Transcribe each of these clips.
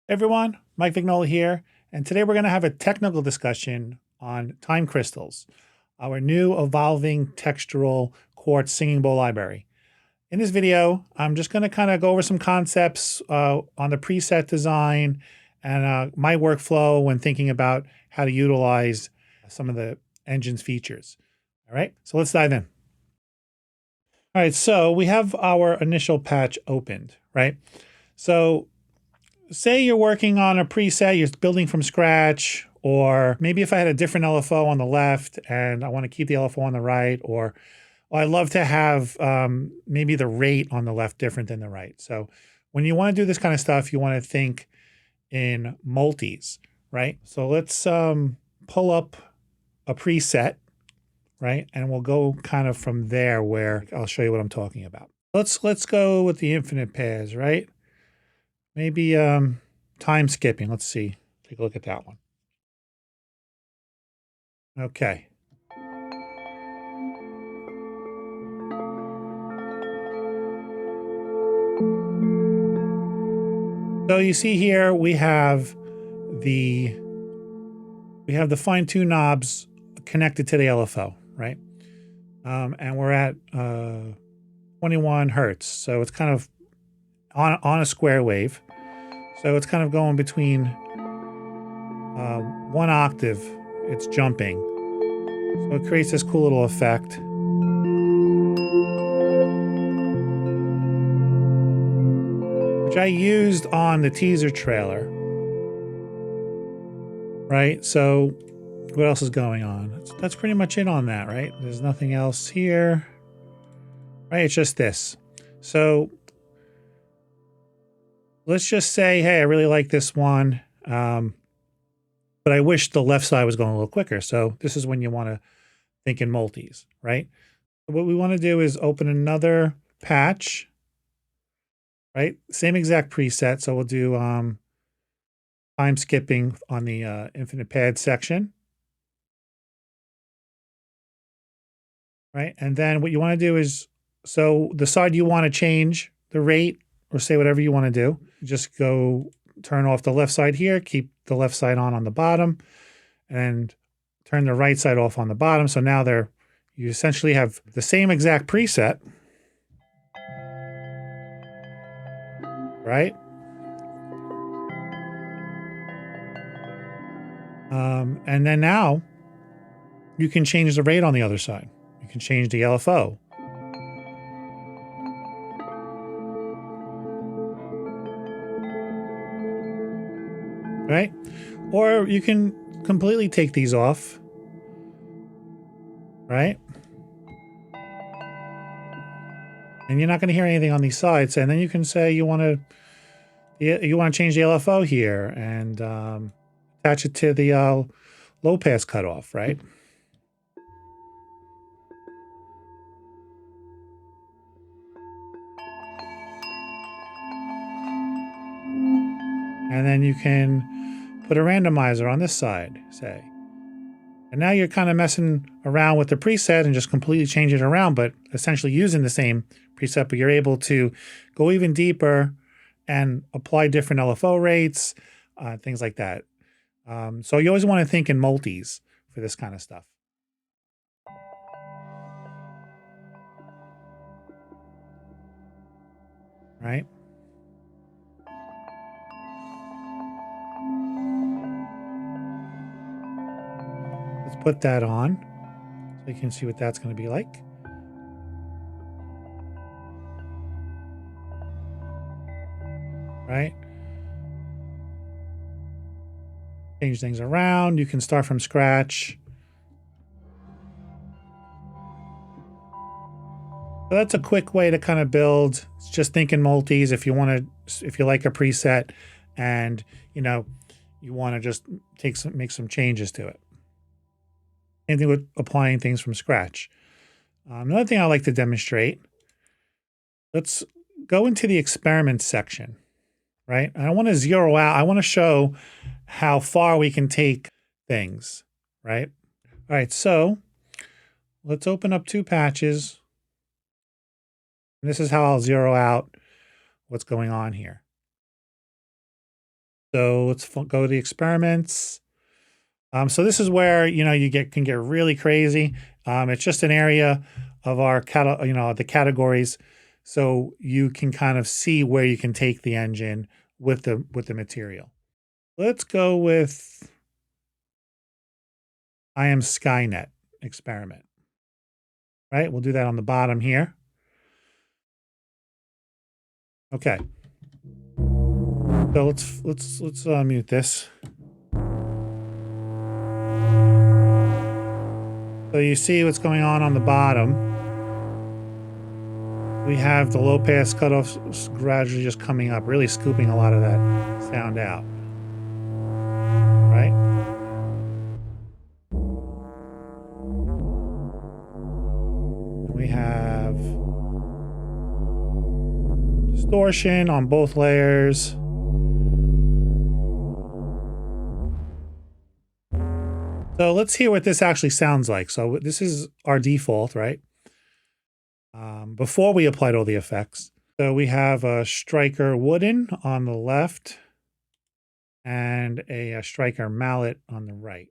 Everyone, Mike Vignola here, and today we're going to have a technical discussion on time crystals, our new evolving textural quartz singing bowl library. In this video, I'm just going to kind of go over some concepts on the preset design and my workflow when thinking about how to utilize some of the engine's features. All right, so let's dive in. All right, so we have our initial patch opened, right? So say you're working on a preset, you're building from scratch, or maybe if I had a different LFO on the left and I want to keep the LFO on the right, or I love to have maybe the rate on the left different than the right. So when you want to do this kind of stuff, you want to think in multis, right? So let's pull up a preset, right? And we'll go kind of from there where I'll show you what I'm talking about. Let's go with the infinite pairs, right? Maybe time skipping. Let's see. Take a look at that one. Okay. So you see here we have the fine-tune knobs connected to the LFO, right? And we're at 21 hertz. So it's kind of on a square wave. So it's kind of going between 1 octave, it's jumping. So it creates this cool little effect. Which I used on the teaser trailer. Right? So what else is going on? That's pretty much it on that, right? There's nothing else here. Right? It's just this. So let's just say, hey, I really like this one. But I wish the left side was going a little quicker. So this is when you want to think in multis, right? What we want to do is open another patch, right? Same exact preset. So we'll do time skipping on the infinite pad section. Right? And then what you want to do is, so the side you want to change the rate or say whatever you want to do, just go turn off the left side here, keep the left side on the bottom, and turn the right side off on the bottom. So now you essentially have the same exact preset, right? And then now you can change the rate on the other side. You can change the LFO. Right? Or you can completely take these off, right? And you're not going to hear anything on these sides. And then you can say you want to change the LFO here and attach it to the low pass cutoff, right? And then you can put a randomizer on this side, say. And now you're kind of messing around with the preset and just completely change it around, but essentially using the same preset, but you're able to go even deeper and apply different LFO rates, things like that. So you always want to think in multis for this kind of stuff. Right? Let's put that on so you can see what that's going to be like. Right? Change things around. You can start from scratch. So that's a quick way to kind of build. It's just thinking multis. If you like a preset and you want to just make some changes to it. Same thing with applying things from scratch. Another thing I like to demonstrate. Let's go into the experiment section, right? And I want to zero out. I want to show how far we can take things, right? All right, so let's open up 2 patches. And this is how I'll zero out what's going on here. So let's go to the experiments. So this is where, you can get really crazy. It's just an area of our the categories. So you can kind of see where you can take the engine with the material. Let's go with I am Skynet experiment. Right? We'll do that on the bottom here. Okay. So let's mute this. So you see what's going on the bottom. We have the low pass cutoff gradually just coming up, really scooping a lot of that sound out. Right? We have distortion on both layers. So let's hear what this actually sounds like. So this is our default, right? Before we applied all the effects. So we have a striker wooden on the left and a striker mallet on the right.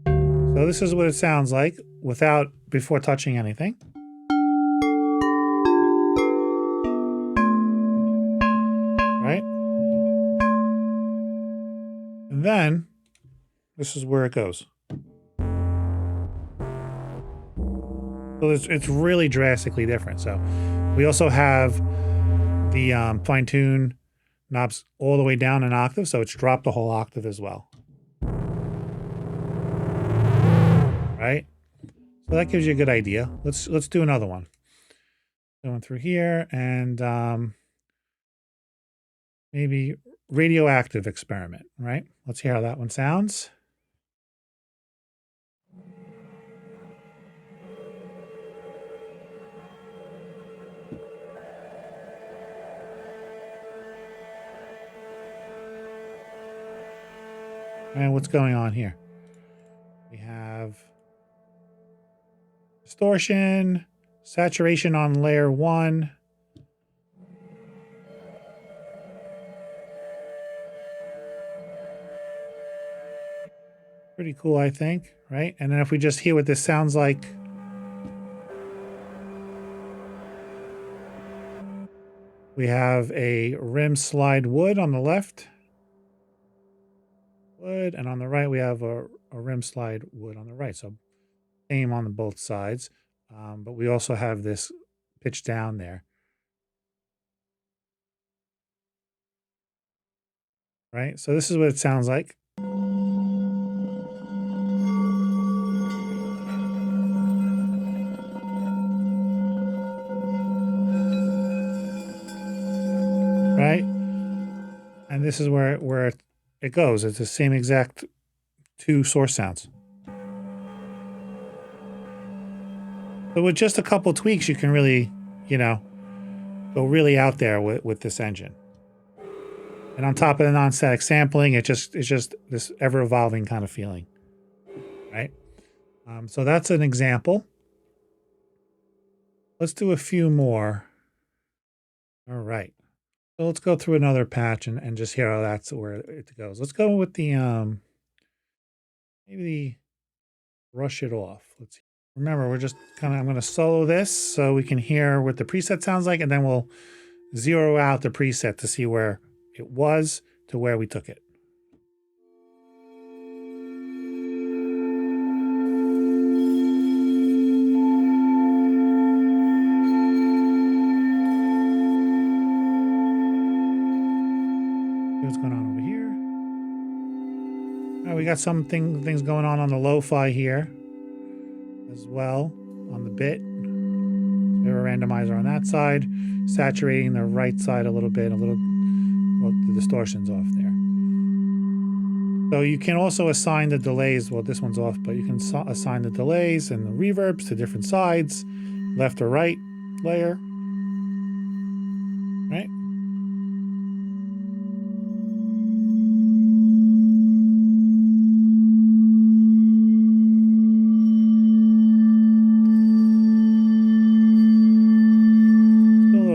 So this is what it sounds like before touching anything. Right? And then this is where it goes. So it's really drastically different. So we also have the fine tune knobs all the way down an octave. So it's dropped a whole octave as well. Right? So that gives you a good idea. Let's do another one. Going through here and maybe radioactive experiment, right? Let's hear how that one sounds. And what's going on here? We have distortion, saturation on layer 1. Pretty cool, I think, right? And then if we just hear what this sounds like. We have a rim slide wood on the left. Wood, and on the right we have a rim slide wood on the right. So same on both sides. But we also have this pitch down there. Right? So this is what it sounds like. Right? And this is where it goes. It's the same exact two source sounds. But with just a couple tweaks, you can really, go really out there with this engine. And on top of the non-static sampling, it's just this ever-evolving kind of feeling, right? So that's an example. Let's do a few more. All right. So let's go through another patch and just hear how that's where it goes. Let's go with the maybe the brush it off. Let's see. Remember, we're just I'm going to solo this so we can hear what the preset sounds like, and then we'll zero out the preset to see where it was to where we took it. See what's going on over here. All right, we got some things going on the lo-fi here as well on the bit. So we have a randomizer on that side, saturating the right side a little bit, well, the distortion's off there. So you can also assign the delays. Well, this one's off, but you can assign the delays and the reverbs to different sides, left or right layer, right?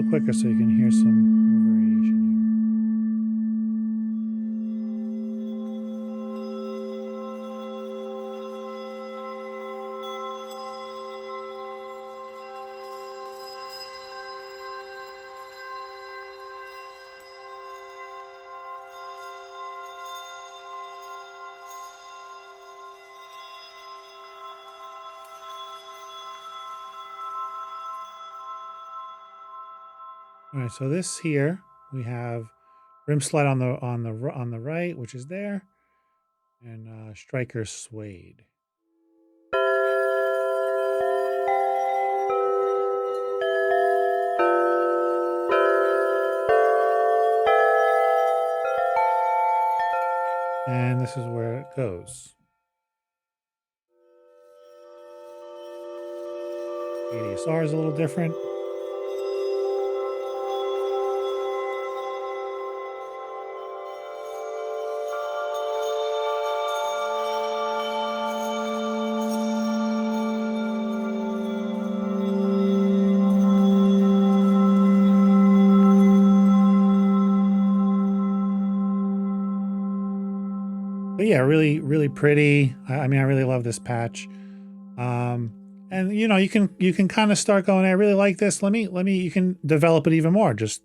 little quicker so you can hear some variation here. All right, so this here we have rim slide on the right, which is there, and striker suede. And this is where it goes. The ADSR is a little different. But yeah, really, really pretty. I mean, I really love this patch. And you know, you can kind of start going, I really like this. You can develop it even more. Just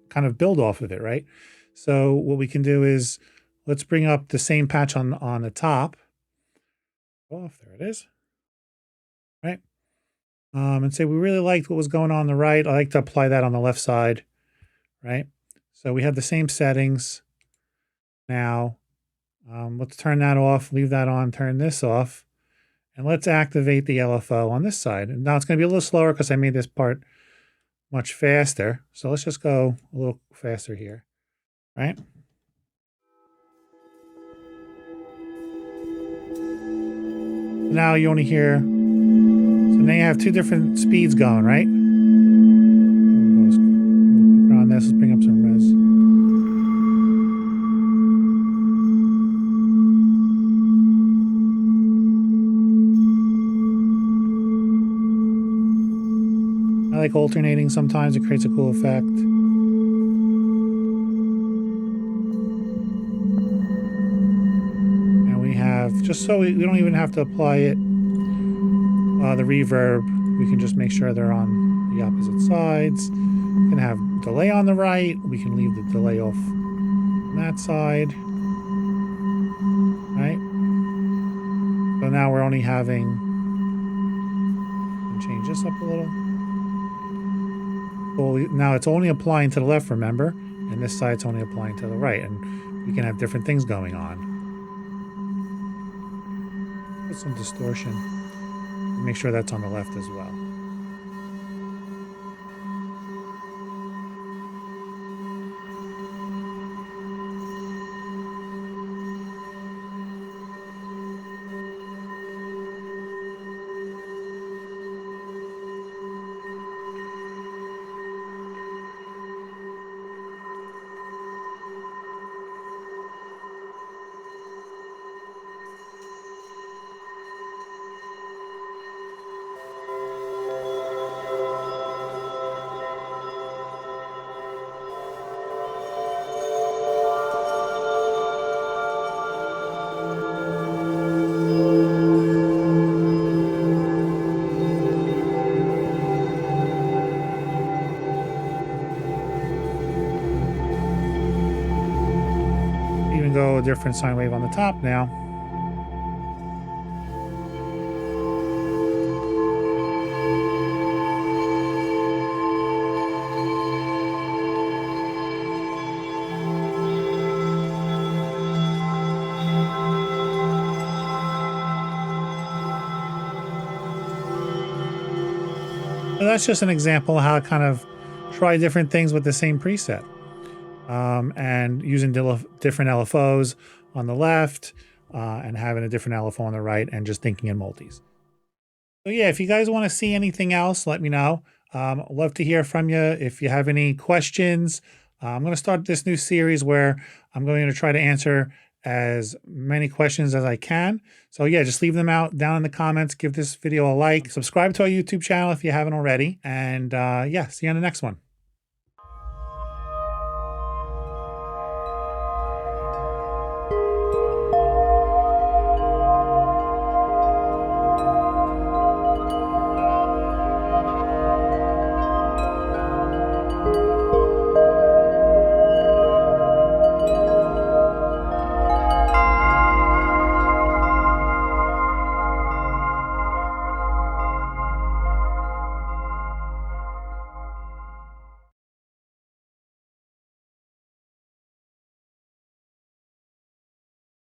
kind of build off of it, right? So what we can do is let's bring up the same patch on the top. Oh, there it is. Right. And say we really liked what was going on the right. I like to apply that on the left side, right? So we have the same settings now. Let's turn that off, leave that on, turn this off, and let's activate the LFO on this side. And now it's going to be a little slower because I made this part much faster. So let's just go a little faster here, right? Now you only hear, so now you have two different speeds going, right? Go a little quicker on this, let's bring up some res. I like alternating sometimes, it creates a cool effect. And we have, just so we don't even have to apply it, the reverb, we can just make sure they're on the opposite sides. We can have delay on the right, we can leave the delay off on that side. Right? So now we're only having, change this up a little. Well, now it's only applying to the left, remember? And this side's only applying to the right. And we can have different things going on. Put some distortion. Make sure that's on the left as well. Go a different sine wave on the top now. So that's just an example of how to kind of try different things with the same preset. And using different LFOs on the left and having a different LFO on the right and just thinking in multis. So yeah, if you guys want to see anything else, let me know. I'd love to hear from you. If you have any questions, I'm going to start this new series where I'm going to try to answer as many questions as I can. So yeah, just leave them out down in the comments. Give this video a like. Subscribe to our YouTube channel if you haven't already. And yeah, see you on the next one.